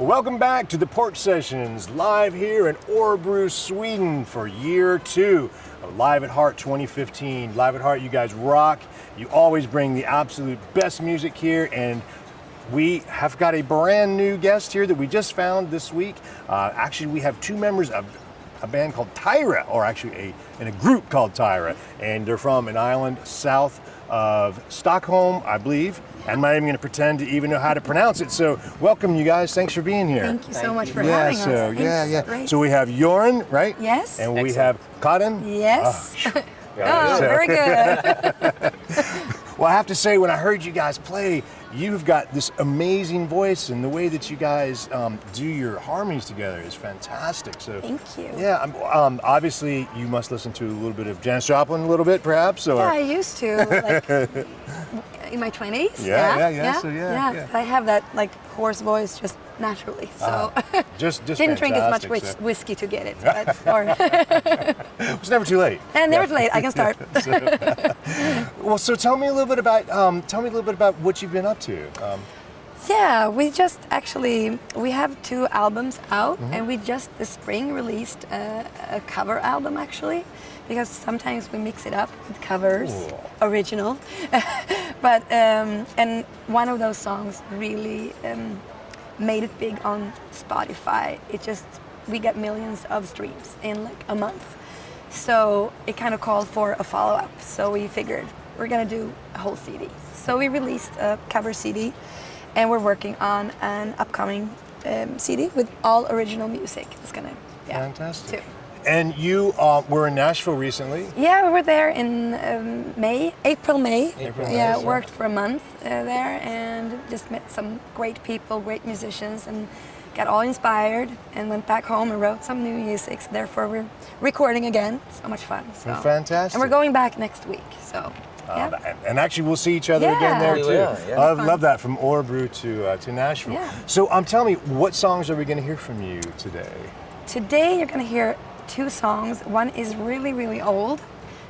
welcome back to the Porch Sessions, live here in Orebro, Sweden for year 2 of Live at Heart 2015. Live at Heart, you guys rock. You always bring the absolute best music here, and we have got a brand new guest here that we just found this week. Actually, we have 2 members of a band called Thyra, or actually in a group called Thyra, and they're from an island south of Stockholm, I believe. I'm not even going to pretend to even know how to pronounce it. So welcome, you guys. Thanks for being here. Thank you so much for having us. Yeah. Great. So we have Joran, right? Yes. And we have Karin. Yes. Oh, very good. Well, I have to say, when I heard you guys play, you've got this amazing voice, and the way that you guys do your harmonies together is fantastic. So thank you. Yeah, obviously you must listen to a little bit of Janis Joplin, a little bit, perhaps. Or... Yeah, I used to, like in my 20s. Yeah. So But I have that like hoarse voice just naturally. So just didn't drink as much whiskey to get it. But, it's never too late. And never too late. I can start. Well, so tell me a little bit about what you've been up to. Yeah, we just we have 2 albums out, and we just this spring released a cover album actually, because sometimes we mix it up with covers, original. But and one of those songs really made it big on Spotify. We get millions of streams in like a month. So it kind of called for a follow-up. So we figured we're gonna do a whole CD. So we released a cover CD, and we're working on an upcoming CD with all original music. It's gonna, fantastic. Too. And you were in Nashville recently. Yeah, we were there in April, May. Yeah, worked for a month there, and just met some great people, great musicians, and got all inspired, and went back home and wrote some new music. So therefore, we're recording again. So much fun. So. Fantastic. And we're going back next week. So. Yeah. And actually, we'll see each other again there too. I love that, from Orebro to Nashville. Yeah. So tell me, what songs are we going to hear from you today? Today, you're going to hear 2 songs. One is really, really old.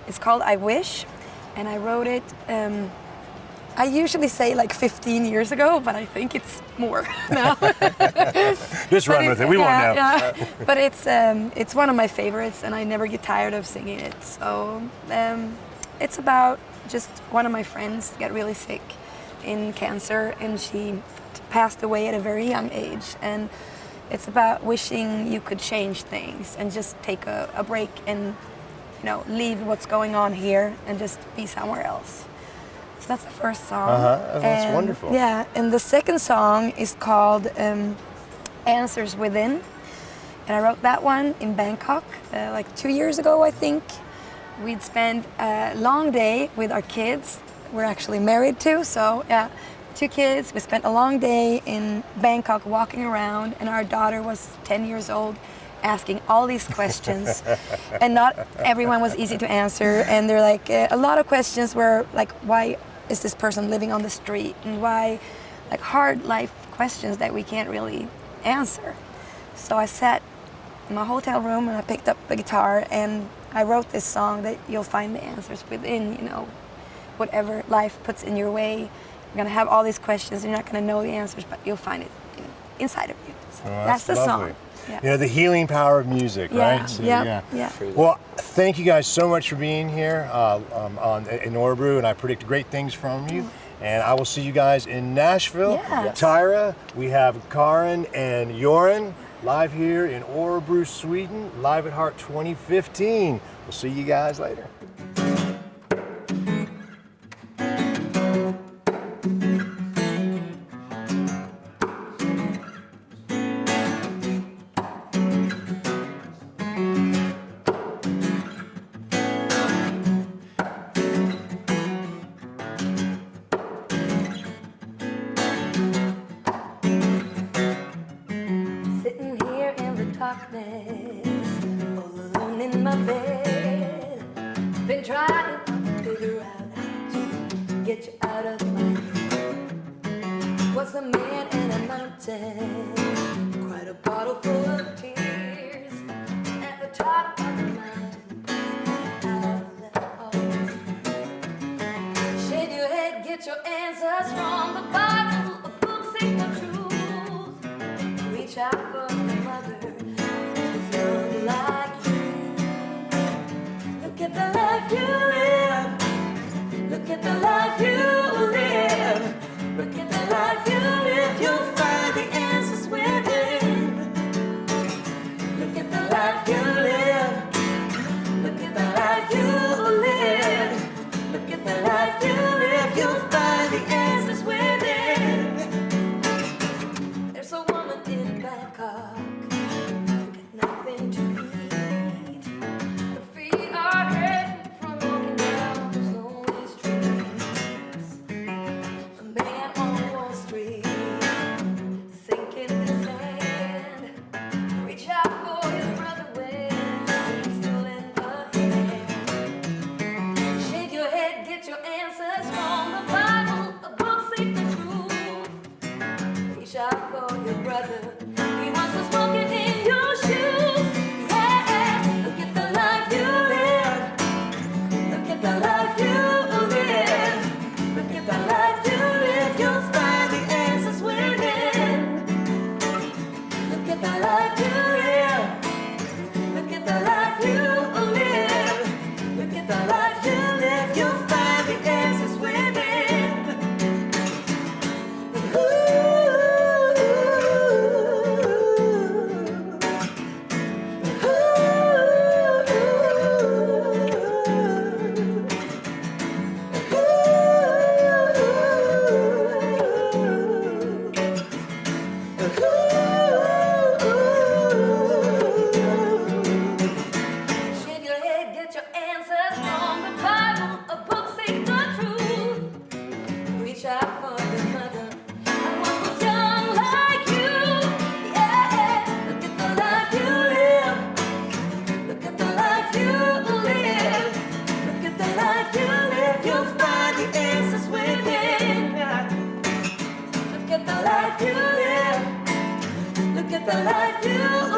It's called "I Wish," and I wrote it. I usually say like 15 years ago, but I think it's more now. Just run with it. We won't know. Yeah. But it's one of my favorites, and I never get tired of singing it. So it's about just one of my friends got really sick in cancer, and she passed away at a very young age. And it's about wishing you could change things and just take a break and, leave what's going on here and just be somewhere else. So that's the first song. That's wonderful. Yeah, and the second song is called Answers Within. And I wrote that one in Bangkok like 2 years ago, I think. We'd spend a long day with our kids. We're actually married too, so 2 kids. We spent a long day in Bangkok walking around, and our daughter was 10 years old, asking all these questions. And not everyone was easy to answer. And they're like, a lot of questions were like, why is this person living on the street? And why, like, hard life questions that we can't really answer. So I sat in my hotel room, and I picked up a guitar, and I wrote this song that you'll find the answers within, whatever life puts in your way. You're gonna have all these questions, you're not gonna know the answers, but you'll find it inside of you. So that's the lovely. song. Yeah. The healing power of music, right? So, yeah. Well, thank you guys so much for being here in Orebro, and I predict great things from you. And I will see you guys in Nashville. Yes. Thyra, we have Karin and Joran live here in Orebro, Sweden, Live at Heart 2015. We'll see you guys later. Darkness, all alone in my bed. Been trying to figure out how to get you out of my head. Was a man in a mountain, quite a bottle full of tears. At the top of the mountain, I'll let all this fears. Shave your head, get your answers from the bottle of books, seek the truth. Reach life you live. Look at the life you live. Look at the life you live. You'll find the answers within. Look at the life you live. Look at the life you live. Look at the life you live. You'll find the answers within. There's a woman in Bangkok, nothing to eat. Her feet are hurting from walking down those lonely streets. A man on Wall Street, sinking in sand. Reach out for your brother when he's still in the hand. Shake your head, get your answers from the Bible. A book, seek the truth. Reach out for your brother. He once was walking in your shoes. Yeah, look at the life you live. Look at the life you live. Look at the life you live. You'll find the answers within. Look at the life you live. Look at the life you live. Look at the life you live. You'll find the answers within. Shake your head, get your answers from the Bible. A book, seek the truth. Reach out for your mother. I once was young like you. Yeah, look at the life you live. Look at the life you live. Look at the life you live. You'll find the answers within. Look at the life you live. Look at the life you